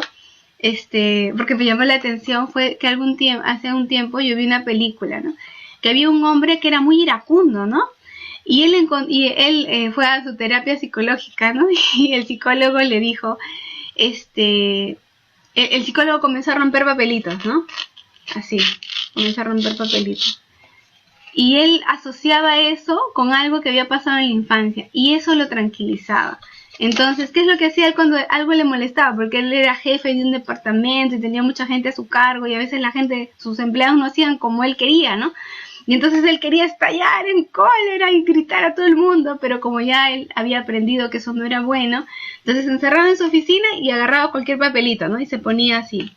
porque me llamó la atención, fue que hace un tiempo yo vi una película, ¿no? Que había un hombre que era muy iracundo, ¿no? Y él fue a su terapia psicológica, ¿no? Y el psicólogo le dijo, el psicólogo comenzó a romper papelitos, ¿no? Así, comenzó a romper papelitos. Y él asociaba eso con algo que había pasado en la infancia, y eso lo tranquilizaba. Entonces, ¿qué es lo que hacía él cuando algo le molestaba? Porque él era jefe de un departamento y tenía mucha gente a su cargo, y a veces sus empleados no hacían como él quería, ¿no? Y entonces él quería estallar en cólera y gritar a todo el mundo, pero como ya él había aprendido que eso no era bueno, entonces se encerraba en su oficina y agarraba cualquier papelito, ¿no? Y se ponía así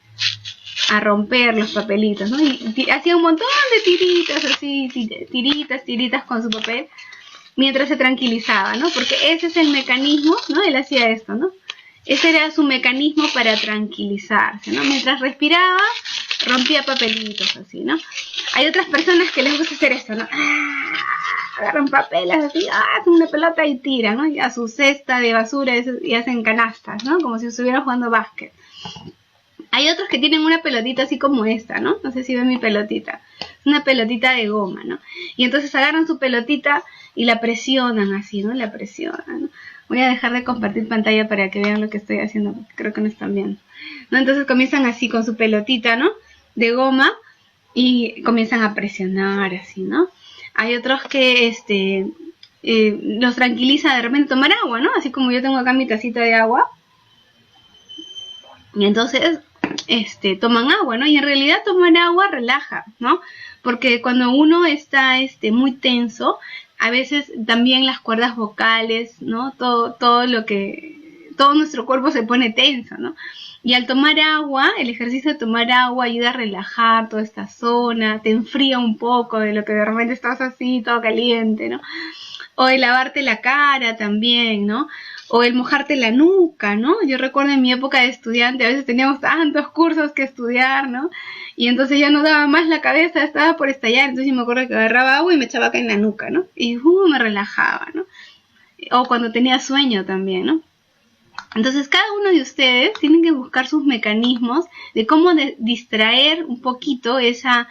a romper los papelitos, ¿no? Y hacía un montón de tiritas así, tiritas con su papel, mientras se tranquilizaba, ¿no? Porque ese es el mecanismo, ¿no? Él hacía esto, ¿no? Ese era su mecanismo para tranquilizarse, ¿no? Mientras respiraba, rompía papelitos así, ¿no? Hay otras personas que les gusta hacer esto, ¿no? Agarran papeles así, hacen una pelota y tiran, ¿no? Y a su cesta de basura y hacen canastas, ¿no? Como si estuvieran jugando básquet. Hay otros que tienen una pelotita así como esta, ¿no? No sé si ven mi pelotita. Es una pelotita de goma, ¿no? Y entonces agarran su pelotita y la presionan así, ¿no? La presionan, ¿no? Voy a dejar de compartir pantalla para que vean lo que estoy haciendo, porque creo que no están viendo, ¿no? Entonces comienzan así con su pelotita, ¿no? De goma, y comienzan a presionar así, ¿no? Hay otros que los tranquiliza de repente tomar agua, ¿no? Así como yo tengo acá mi tacita de agua. Y entonces toman agua, ¿no? Y en realidad tomar agua relaja, ¿no? Porque cuando uno está muy tenso, a veces también las cuerdas vocales, ¿no? Todo nuestro cuerpo se pone tenso, ¿no? Y al tomar agua, el ejercicio de tomar agua ayuda a relajar toda esta zona, te enfría un poco de lo que de repente estás así, todo caliente, ¿no? O el lavarte la cara también, ¿no? O el mojarte la nuca, ¿no? Yo recuerdo en mi época de estudiante, a veces teníamos tantos cursos que estudiar, ¿no? Y entonces ya no daba más la cabeza, estaba por estallar, entonces yo me acuerdo que agarraba agua y me echaba acá en la nuca, ¿no? Y me relajaba, ¿no? O cuando tenía sueño también, ¿no? Entonces cada uno de ustedes tienen que buscar sus mecanismos de cómo distraer un poquito esa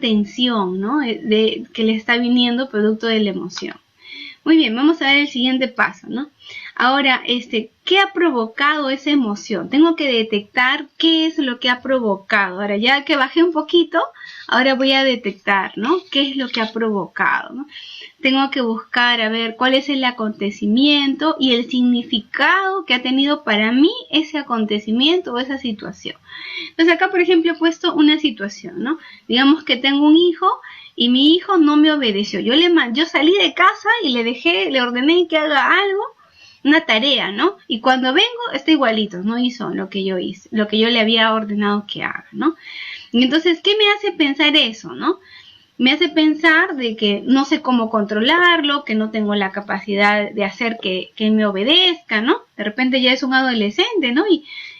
tensión, ¿no? Que le está viniendo producto de la emoción. Muy bien, vamos a ver el siguiente paso, ¿no? Ahora, ¿qué ha provocado esa emoción? Tengo que detectar qué es lo que ha provocado. Ahora, ya que bajé un poquito, ahora voy a detectar, ¿no? ¿Qué es lo que ha provocado, ¿no? Tengo que buscar, a ver, cuál es el acontecimiento y el significado que ha tenido para mí ese acontecimiento o esa situación. Entonces, acá, por ejemplo, he puesto una situación, ¿no? Digamos que tengo un hijo y mi hijo no me obedeció. Yo salí de casa y le ordené que haga algo, una tarea, ¿no? Y cuando vengo está igualito, no hizo lo que yo hice, lo que yo le había ordenado que haga, ¿no? Y entonces, ¿qué me hace pensar eso, no? Me hace pensar de que no sé cómo controlarlo, que no tengo la capacidad de hacer que me obedezca, ¿no? De repente ya es un adolescente, ¿no?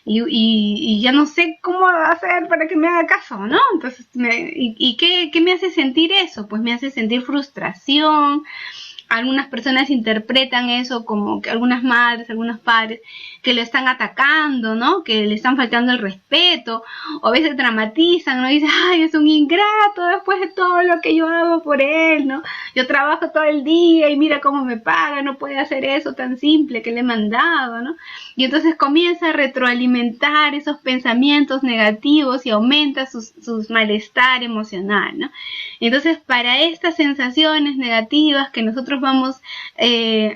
Y ya no sé cómo hacer para que me haga caso, ¿no? Entonces, ¿qué me hace sentir eso? Pues me hace sentir frustración. Algunas personas interpretan eso como que algunas madres, algunos padres, que lo están atacando, ¿no? Que le están faltando el respeto, o a veces dramatizan, ¿no? Dicen, ay, es un ingrato después de todo lo que yo hago por él, ¿no? Yo trabajo todo el día y mira cómo me paga, no puede hacer eso tan simple que le he mandado, ¿no? Y entonces comienza a retroalimentar esos pensamientos negativos y aumenta sus malestar emocional, ¿no? Entonces, para estas sensaciones negativas que nosotros vamos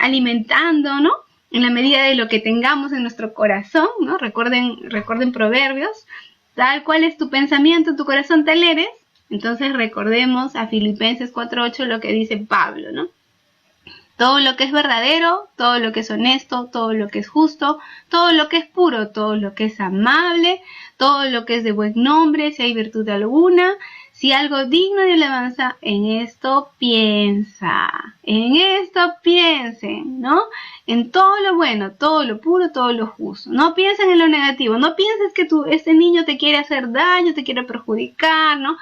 alimentando, ¿no? En la medida de lo que tengamos en nuestro corazón, ¿no? Recuerden Proverbios, tal cual es tu pensamiento, tu corazón tal eres. Entonces recordemos a Filipenses 4:8 lo que dice Pablo, ¿no? Todo lo que es verdadero, todo lo que es honesto, todo lo que es justo, todo lo que es puro, todo lo que es amable, todo lo que es de buen nombre, si hay virtud alguna, Si algo digno de alabanza, en esto piensa. En esto piensen, ¿no? En todo lo bueno, todo lo puro, todo lo justo. No piensen en lo negativo. No pienses que este niño te quiere hacer daño, te quiere perjudicar, ¿no?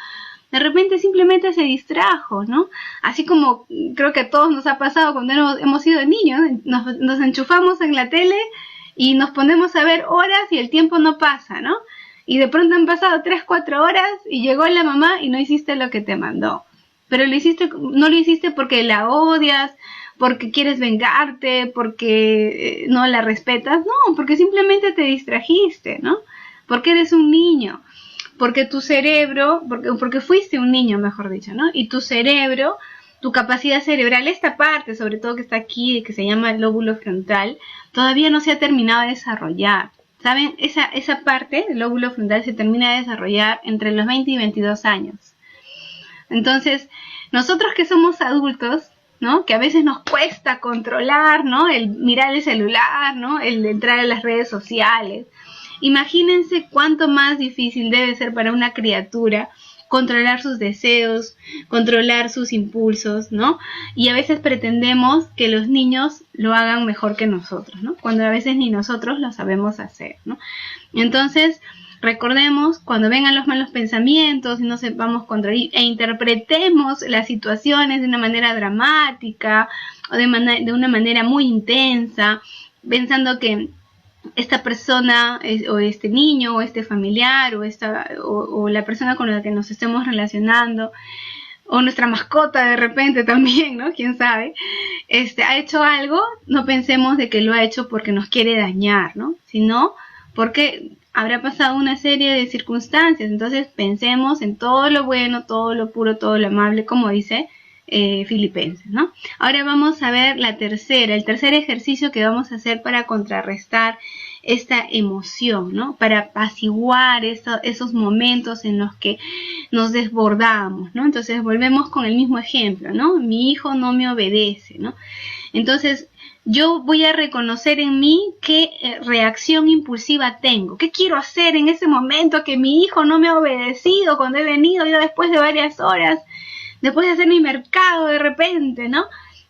De repente simplemente se distrajo, ¿no? Así como creo que a todos nos ha pasado cuando hemos sido niños. Nos enchufamos en la tele y nos ponemos a ver horas y el tiempo no pasa, ¿no? Y de pronto han pasado 3, 4 horas y llegó la mamá y no hiciste lo que te mandó. Pero no lo hiciste porque la odias, porque quieres vengarte, porque no la respetas. No, porque simplemente te distrajiste, ¿no? Porque eres un niño. Porque tu cerebro, porque fuiste un niño, mejor dicho, ¿no? Y tu cerebro, tu capacidad cerebral, esta parte, sobre todo que está aquí, que se llama el lóbulo frontal, todavía no se ha terminado de desarrollar. ¿Saben? Esa parte del lóbulo frontal se termina de desarrollar entre los 20 y 22 años. Entonces, nosotros que somos adultos, ¿no? Que a veces nos cuesta controlar, ¿no? El mirar el celular, ¿no? El entrar a las redes sociales. Imagínense cuánto más difícil debe ser para una criatura controlar sus deseos, controlar sus impulsos, ¿no? Y a veces pretendemos que los niños lo hagan mejor que nosotros, ¿no? Cuando a veces ni nosotros lo sabemos hacer, ¿no? Entonces, recordemos, cuando vengan los malos pensamientos y no sepamos controlar e interpretemos las situaciones de una manera dramática o de una manera muy intensa, pensando que esta persona o este niño o este familiar o la persona con la que nos estemos relacionando o nuestra mascota de repente también, ¿no? Quién sabe, ha hecho algo, no pensemos de que lo ha hecho porque nos quiere dañar, ¿no? Sino porque habrá pasado una serie de circunstancias. Entonces pensemos en todo lo bueno, todo lo puro, todo lo amable, como dice Filipenses, ¿no? Ahora vamos a ver el tercer ejercicio que vamos a hacer para contrarrestar esta emoción, ¿no? Para apaciguar esos momentos en los que nos desbordamos, ¿no? Entonces volvemos con el mismo ejemplo, ¿no? Mi hijo no me obedece, ¿no? Entonces yo voy a reconocer en mí qué reacción impulsiva tengo, qué quiero hacer en ese momento que mi hijo no me ha obedecido cuando he venido ya después de varias horas, después de hacer mi mercado de repente, ¿no?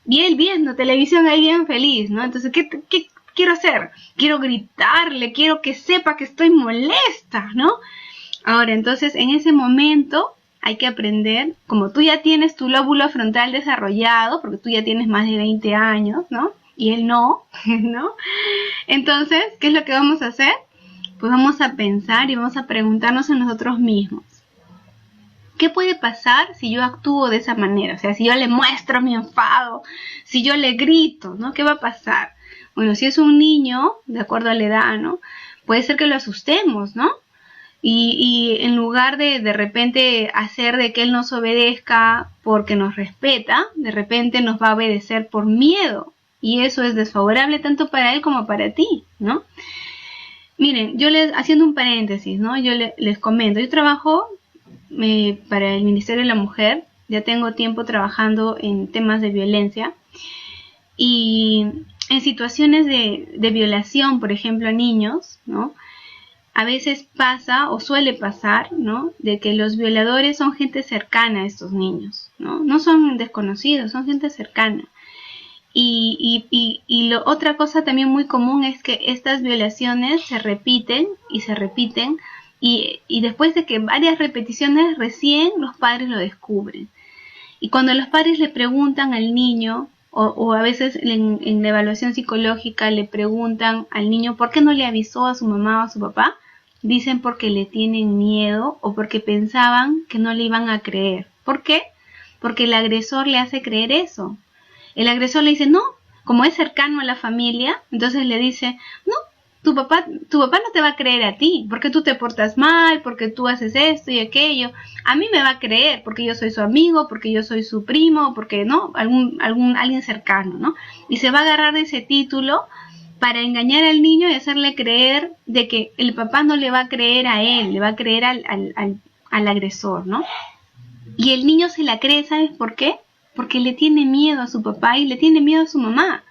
Y él viendo televisión ahí bien feliz, ¿no? Entonces, ¿qué quiero hacer? Quiero gritarle, quiero que sepa que estoy molesta, ¿no? Ahora, entonces, en ese momento hay que aprender, como tú ya tienes tu lóbulo frontal desarrollado, porque tú ya tienes más de 20 años, ¿no? Y él no, ¿no? Entonces, ¿qué es lo que vamos a hacer? Pues vamos a pensar y vamos a preguntarnos a nosotros mismos. ¿Qué puede pasar si yo actúo de esa manera? O sea, si yo le muestro mi enfado, si yo le grito, ¿no? ¿Qué va a pasar? Bueno, si es un niño, de acuerdo a la edad, ¿no? Puede ser que lo asustemos, ¿no? Y en lugar de repente hacer de que él nos obedezca porque nos respeta, de repente nos va a obedecer por miedo. Y eso es desfavorable tanto para él como para ti, ¿no? Miren, haciendo un paréntesis, ¿no? Yo les comento, yo trabajo para el Ministerio de la Mujer, ya tengo tiempo trabajando en temas de violencia y en situaciones de violación, por ejemplo, a niños, ¿no? A veces pasa o suele pasar, ¿no? De que los violadores son gente cercana a estos niños, ¿no? No son desconocidos, son gente cercana. Y otra cosa también muy común es que estas violaciones se repiten y se repiten y después de que varias repeticiones recién los padres lo descubren. Y cuando los padres le preguntan al niño o a veces en la evaluación psicológica le preguntan al niño ¿por qué no le avisó a su mamá o a su papá? Dicen porque le tienen miedo o porque pensaban que no le iban a creer. ¿Por qué? Porque el agresor le hace creer eso. El agresor le dice, no, como es cercano a la familia, entonces le dice, no, tu papá no te va a creer a ti, porque tú te portas mal, porque tú haces esto y aquello. A mí me va a creer, porque yo soy su amigo, porque yo soy su primo, porque, ¿no? Alguien cercano, ¿no? Y se va a agarrar de ese título para engañar al niño y hacerle creer de que el papá no le va a creer a él, le va a creer al agresor, ¿no? Y el niño se la cree, ¿sabes por qué? Porque le tiene miedo a su papá y le tiene miedo a su mamá.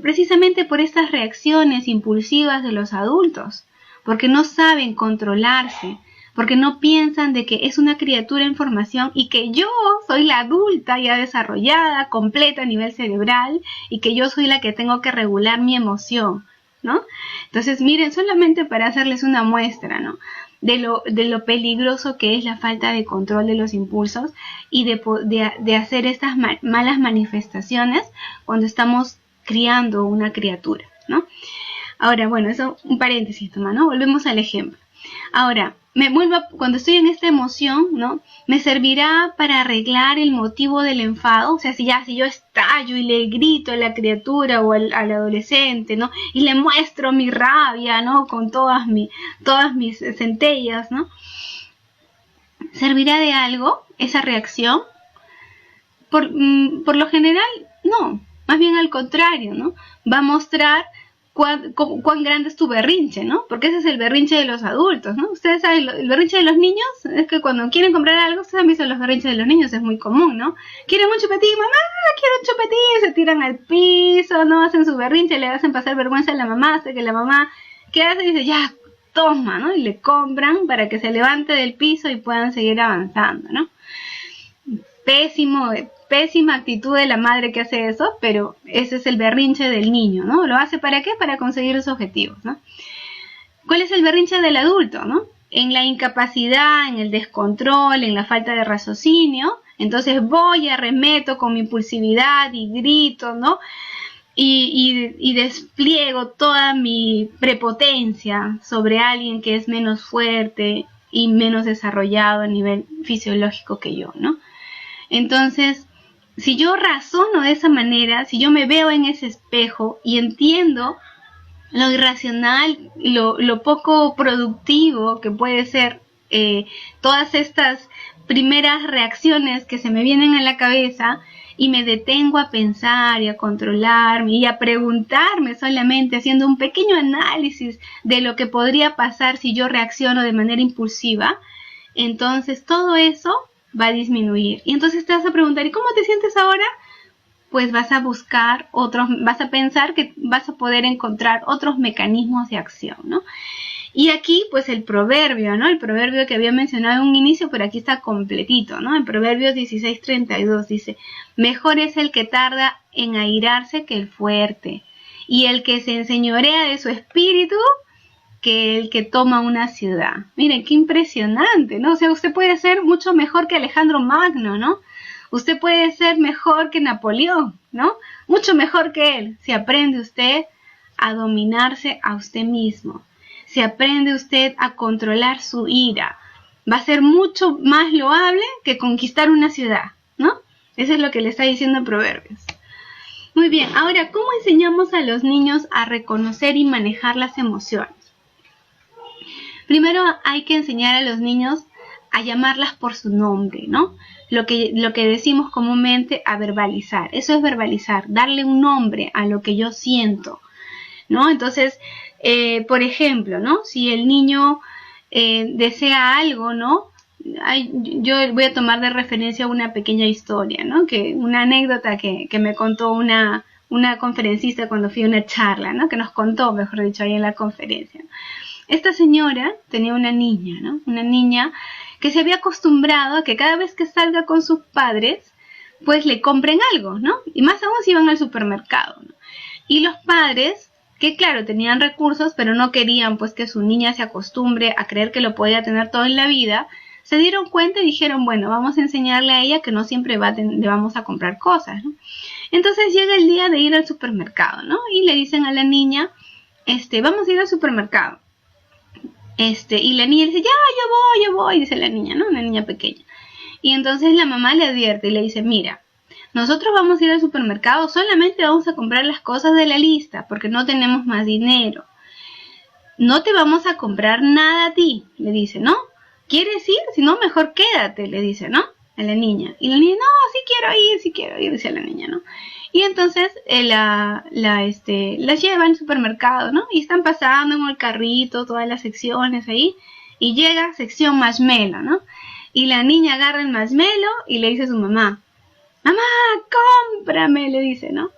Precisamente por estas reacciones impulsivas de los adultos. Porque no saben controlarse. porque no piensan de que es una criatura en formación y que yo soy la adulta ya desarrollada, completa a nivel cerebral, y que yo soy la que tengo que regular mi emoción, ¿no? Entonces, miren, solamente para hacerles una muestra, ¿no?, de lo peligroso que es la falta de control de los impulsos y de hacer estas malas manifestaciones cuando estamos criando una criatura, ¿no? Ahora, bueno, eso un paréntesis, ¿no? Volvemos al ejemplo. Ahora, cuando estoy en esta emoción, ¿no?, me servirá para arreglar el motivo del enfado. O sea, si yo estallo y le grito a la criatura o al adolescente, ¿no?, y le muestro mi rabia, ¿no?, con todas mis centellas, ¿no?, ¿servirá de algo esa reacción? Por lo general, no. Más bien al contrario, ¿no? Va a mostrar cuán grande es tu berrinche, ¿no? Porque ese es el berrinche de los adultos, ¿no? Ustedes saben, el berrinche de los niños es que cuando quieren comprar algo, ustedes han visto los berrinches de los niños, es muy común, ¿no? Quieren un chupetín, mamá, quiero un chupetín, se tiran al piso, ¿no? Hacen su berrinche, le hacen pasar vergüenza a la mamá, hasta que la mamá, ¿qué hace? Dice, ya, toma, ¿no? Y le compran para que se levante del piso y puedan seguir avanzando, ¿no? Pésima actitud de la madre que hace eso, pero ese es el berrinche del niño, ¿no? ¿Lo hace para qué? Para conseguir sus objetivos, ¿no? ¿Cuál es el berrinche del adulto, no? En la incapacidad, en el descontrol, en la falta de raciocinio. Entonces voy, arremeto con mi impulsividad y grito, ¿no? Y despliego toda mi prepotencia sobre alguien que es menos fuerte y menos desarrollado a nivel fisiológico que yo, ¿no? Entonces, si yo razono de esa manera, si yo me veo en ese espejo y entiendo lo irracional, lo poco productivo que puede ser todas estas primeras reacciones que se me vienen a la cabeza, y me detengo a pensar y a controlarme y a preguntarme solamente, haciendo un pequeño análisis de lo que podría pasar si yo reacciono de manera impulsiva, entonces todo eso va a disminuir. Y entonces te vas a preguntar, ¿y cómo te sientes ahora? Pues vas a buscar vas a pensar que vas a poder encontrar otros mecanismos de acción, ¿no? Y aquí, pues el proverbio, ¿no? El proverbio que había mencionado en un inicio, pero aquí está completito, ¿no? En Proverbios 16:32 dice, mejor es el que tarda en airarse que el fuerte, y el que se enseñorea de su espíritu que el que toma una ciudad. Miren, qué impresionante, ¿no? O sea, usted puede ser mucho mejor que Alejandro Magno, ¿no? Usted puede ser mejor que Napoleón, ¿no? Mucho mejor que él, si aprende usted a dominarse a usted mismo. Si aprende usted a controlar su ira, va a ser mucho más loable que conquistar una ciudad, ¿no? Eso es lo que le está diciendo Proverbios. Muy bien, ahora, ¿cómo enseñamos a los niños a reconocer y manejar las emociones? Primero hay que enseñar a los niños a llamarlas por su nombre, ¿no? Lo que decimos comúnmente a verbalizar. Eso es verbalizar, darle un nombre a lo que yo siento, ¿no? Entonces, por ejemplo, ¿no? Si el niño desea algo, ¿no? Yo voy a tomar de referencia una pequeña historia, ¿no? Una anécdota que me contó una conferencista cuando fui a una charla, ¿no? Que nos contó, mejor dicho, ahí en la conferencia. Esta señora tenía una niña, ¿no? Una niña que se había acostumbrado a que cada vez que salga con sus padres, pues le compren algo, ¿no? Y más aún si iban al supermercado, ¿no? Y los padres, que claro, tenían recursos, pero no querían pues que su niña se acostumbre a creer que lo podía tener todo en la vida, se dieron cuenta y dijeron, bueno, vamos a enseñarle a ella que no siempre le vamos a comprar cosas, ¿no? Entonces llega el día de ir al supermercado, ¿no? Y le dicen a la niña, vamos a ir al supermercado. Y la niña dice, ya, yo voy, dice la niña, ¿no? Una niña pequeña. Y entonces la mamá le advierte y le dice, mira, nosotros vamos a ir al supermercado, solamente vamos a comprar las cosas de la lista, porque no tenemos más dinero. No te vamos a comprar nada a ti, le dice, ¿no? ¿Quieres ir? Si no, mejor quédate, le dice, ¿no? A la niña. Y la niña, no, sí quiero ir, dice la niña, ¿no? Y entonces las lleva al supermercado, ¿no? Y están pasando en el carrito todas las secciones ahí. Y llega sección marshmallow, ¿no? Y la niña agarra el marshmallow y le dice a su mamá, mamá, cómprame, le dice, ¿no?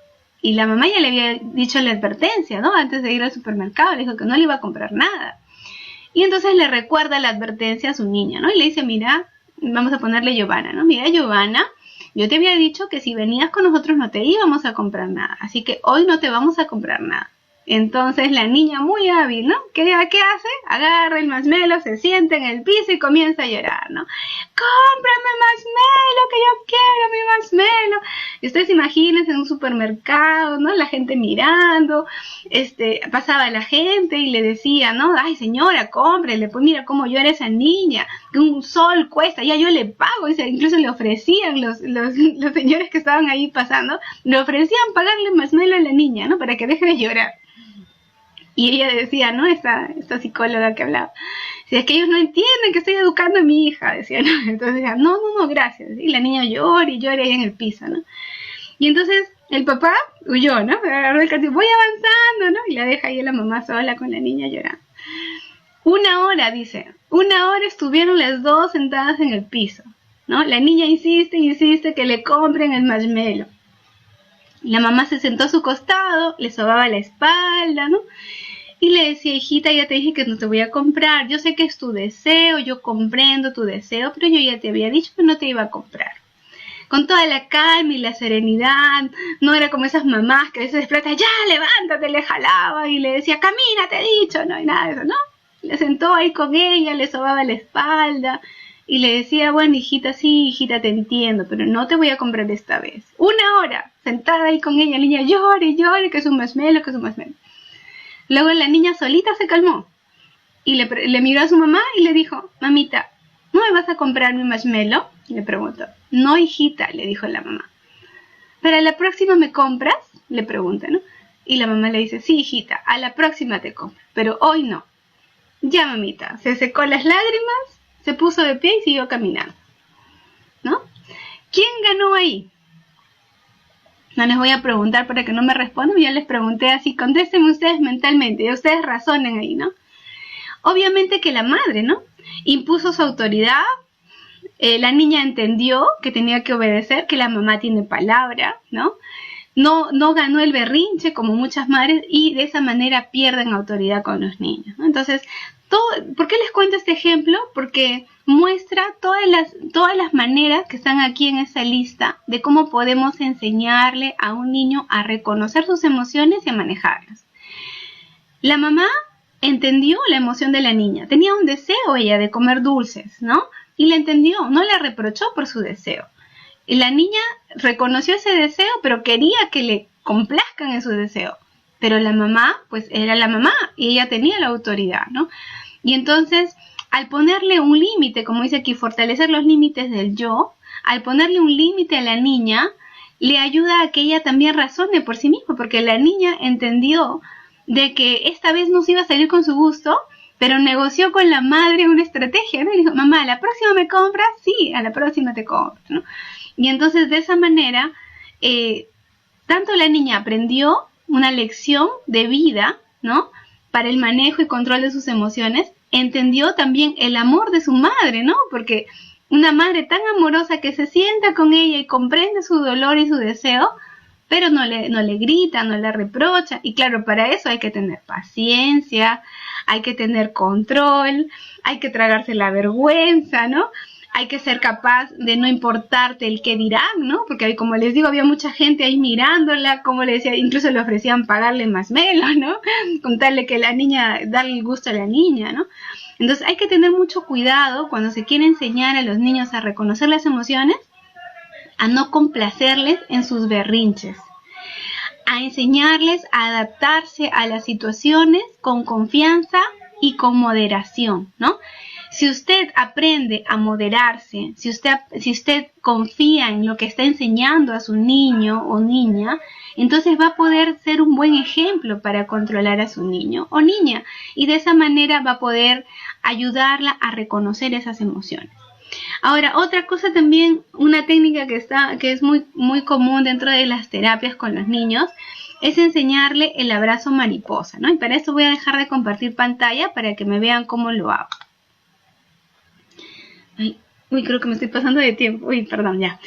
Y la mamá ya le había dicho la advertencia, ¿no? Antes de ir al supermercado, le dijo que no le iba a comprar nada. Y entonces le recuerda la advertencia a su niña, ¿no? Y le dice, mira, vamos a ponerle Giovanna, ¿no? Mira, Giovanna, yo te había dicho que si venías con nosotros no te íbamos a comprar nada, así que hoy no te vamos a comprar nada. Entonces la niña muy hábil, ¿no? ¿Qué hace? Agarra el marshmallow, se sienta en el piso y comienza a llorar, ¿no? ¡Cómprame marshmallow, que yo quiero mi marshmallow! Y ustedes imagínense en un supermercado, ¿no? La gente mirando, pasaba la gente y le decía, ¿no? ¡Ay, señora, cómprele! Pues mira cómo llora esa niña, que un sol cuesta, ya yo le pago. Y incluso le ofrecían los señores que estaban ahí pasando, le ofrecían pagarle marshmallow a la niña, ¿no? Para que deje de llorar. Y ella decía, ¿no? Esta psicóloga que hablaba, si es que ellos no entienden que estoy educando a mi hija, decía, ¿no? Entonces decía, no, gracias. Y la niña llora y llora ahí en el piso, ¿no? Y entonces el papá huyó, ¿no? Agarró el cartel, voy avanzando, ¿no? Y la deja ahí la mamá sola con la niña llorando. 1 hora, dice, 1 hora estuvieron las dos sentadas en el piso, ¿no? La niña insiste que le compren el marshmallow. La mamá se sentó a su costado, le sobaba la espalda, ¿no? Y le decía, hijita, ya te dije que no te voy a comprar. Yo sé que es tu deseo, yo comprendo tu deseo, pero yo ya te había dicho que no te iba a comprar. Con toda la calma y la serenidad, no era como esas mamás que a veces despiertan, ya, levántate, le jalaba y le decía, camina, te he dicho, no hay nada de eso, ¿no? Le sentó ahí con ella, le sobaba la espalda y le decía, bueno, hijita, sí, hijita, te entiendo, pero no te voy a comprar esta vez. 1 hora, sentada ahí con ella, la niña llore, que es un marshmallow, que es un marshmallow. Luego la niña solita se calmó y le miró a su mamá y le dijo, mamita, ¿no me vas a comprar mi marshmallow? Le preguntó. No, hijita, le dijo la mamá. ¿Para la próxima me compras? Le pregunta, ¿no? Y la mamá le dice, sí, hijita, a la próxima te compro, pero hoy no. Ya, mamita, se secó las lágrimas, se puso de pie y siguió caminando, ¿no? ¿Quién ganó ahí? No les voy a preguntar para que no me respondan, ya les pregunté así, contéstenme ustedes mentalmente, y ustedes razonen ahí, ¿no? Obviamente que la madre, ¿no? Impuso su autoridad, la niña entendió que tenía que obedecer, que la mamá tiene palabra, ¿no? No ganó el berrinche como muchas madres y de esa manera pierden autoridad con los niños, ¿no? Entonces, ¿por qué les cuento este ejemplo? Porque muestra todas las maneras que están aquí en esa lista de cómo podemos enseñarle a un niño a reconocer sus emociones y a manejarlas. La mamá entendió la emoción de la niña, tenía un deseo ella de comer dulces, ¿no? Y la entendió, no la reprochó por su deseo. Y la niña reconoció ese deseo, pero quería que le complazcan en su deseo. Pero la mamá, pues era la mamá y ella tenía la autoridad, ¿no? Y entonces, al ponerle un límite, como dice aquí, fortalecer los límites del yo, al ponerle un límite a la niña, le ayuda a que ella también razone por sí misma, porque la niña entendió de que esta vez no se iba a salir con su gusto, pero negoció con la madre una estrategia, ¿no? Y dijo, mamá, ¿a la próxima me compras? Sí, a la próxima te compro, ¿no? Y entonces de esa manera, tanto la niña aprendió una lección de vida, ¿no? Para el manejo y control de sus emociones, entendió también el amor de su madre, ¿no? Porque una madre tan amorosa que se sienta con ella y comprende su dolor y su deseo, pero no le grita, no le reprocha. Y claro, para eso hay que tener paciencia, hay que tener control, hay que tragarse la vergüenza, ¿no? Hay que ser capaz de no importarte el qué dirán, ¿no? Porque como les digo, había mucha gente ahí mirándola, como le decía, incluso le ofrecían pagarle marshmallow, ¿no? Contarle que la niña, darle el gusto a la niña, ¿no? Entonces hay que tener mucho cuidado cuando se quiere enseñar a los niños a reconocer las emociones, a no complacerles en sus berrinches, a enseñarles a adaptarse a las situaciones con confianza y con moderación, ¿no? Si usted aprende a moderarse, si usted confía en lo que está enseñando a su niño o niña, entonces va a poder ser un buen ejemplo para controlar a su niño o niña y de esa manera va a poder ayudarla a reconocer esas emociones. Ahora, otra cosa también, una técnica que es muy, muy común dentro de las terapias con los niños, es enseñarle el abrazo mariposa, ¿no? Y para esto voy a dejar de compartir pantalla para que me vean cómo lo hago. Uy, creo que me estoy pasando de tiempo. Uy, perdón, ya.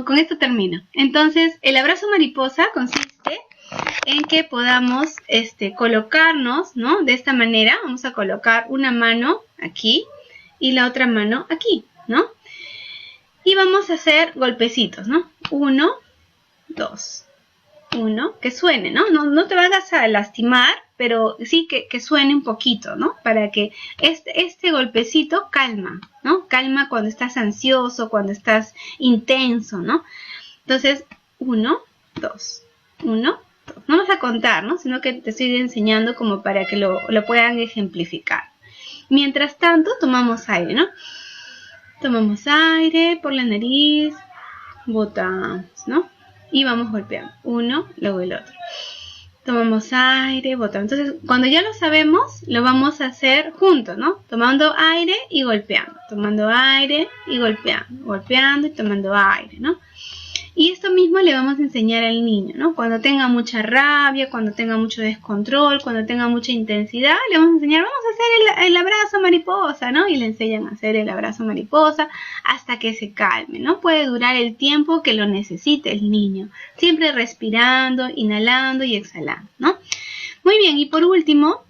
Con esto termino. Entonces, el abrazo mariposa consiste en que podamos colocarnos, ¿no? De esta manera vamos a colocar una mano aquí y la otra mano aquí, ¿no? Y vamos a hacer golpecitos, ¿no? 1, 2, 1, que suene, ¿no? No te vayas a lastimar, pero sí que suene un poquito, ¿no? Para que este golpecito calma, ¿no? Calma cuando estás ansioso, cuando estás intenso, ¿no? Entonces, 1, 2, 1, 2. No vas a contar, ¿no? Sino que te estoy enseñando como para que lo puedan ejemplificar. Mientras tanto, tomamos aire, ¿no? Tomamos aire por la nariz, botamos, ¿no? Y vamos golpeando. Uno, luego el otro. Tomamos aire, botamos. Entonces, cuando ya lo sabemos, lo vamos a hacer juntos, ¿no? Tomando aire y golpeando. Tomando aire y golpeando. Golpeando y tomando aire, ¿no? Y esto mismo le vamos a enseñar al niño, ¿no? Cuando tenga mucha rabia, cuando tenga mucho descontrol, cuando tenga mucha intensidad, le vamos a enseñar, vamos a hacer el abrazo mariposa, ¿no? Y le enseñan a hacer el abrazo mariposa hasta que se calme, ¿no? Puede durar el tiempo que lo necesite el niño, siempre respirando, inhalando y exhalando, ¿no? Muy bien, y por último,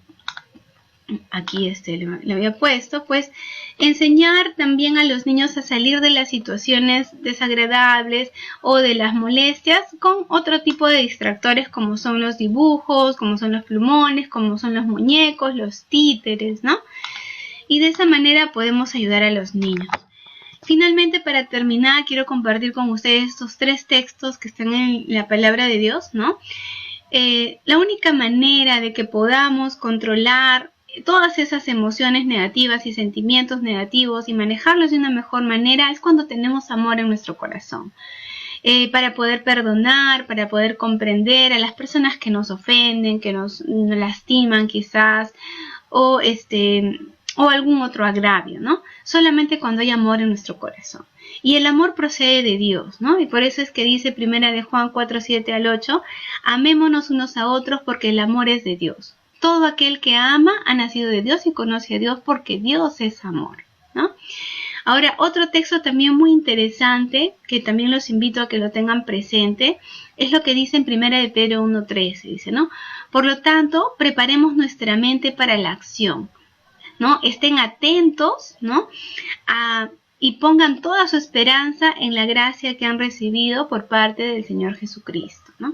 aquí le había puesto, pues enseñar también a los niños a salir de las situaciones desagradables o de las molestias con otro tipo de distractores como son los dibujos, como son los plumones, como son los muñecos, los títeres, ¿no? Y de esa manera podemos ayudar a los niños. Finalmente, para terminar, quiero compartir con ustedes estos 3 textos que están en la palabra de Dios, ¿no? La única manera de que podamos controlar todas esas emociones negativas y sentimientos negativos y manejarlos de una mejor manera es cuando tenemos amor en nuestro corazón. Para poder perdonar, para poder comprender a las personas que nos ofenden, que nos lastiman quizás, o algún otro agravio, ¿no? Solamente cuando hay amor en nuestro corazón. Y el amor procede de Dios, ¿no? Y por eso es que dice 1 de Juan 4, 7 al 8, amémonos unos a otros porque el amor es de Dios. Todo aquel que ama ha nacido de Dios y conoce a Dios porque Dios es amor, ¿no? Ahora, otro texto también muy interesante, que también los invito a que lo tengan presente, es lo que dice en 1 de Pedro 1:13, dice, ¿no? Por lo tanto, preparemos nuestra mente para la acción, ¿no? Estén atentos, ¿no? Y pongan toda su esperanza en la gracia que han recibido por parte del Señor Jesucristo, ¿no?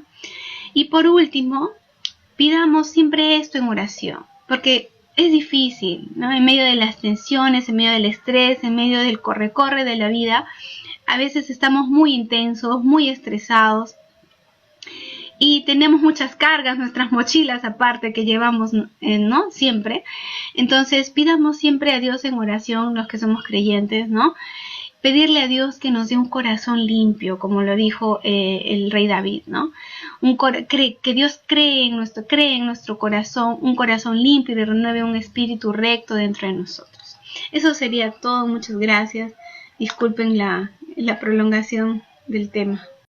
Y por último, pidamos siempre esto en oración, porque es difícil, ¿no? En medio de las tensiones, en medio del estrés, en medio del corre-corre de la vida, a veces estamos muy intensos, muy estresados y tenemos muchas cargas, nuestras mochilas aparte que llevamos, ¿no? Siempre. Entonces, pidamos siempre a Dios en oración, los que somos creyentes, ¿no? Pedirle a Dios que nos dé un corazón limpio, como lo dijo el rey David, ¿no? Que Dios cree en nuestro corazón, un corazón limpio y renueve un espíritu recto dentro de nosotros. Eso sería todo. Muchas gracias. Disculpen la prolongación del tema.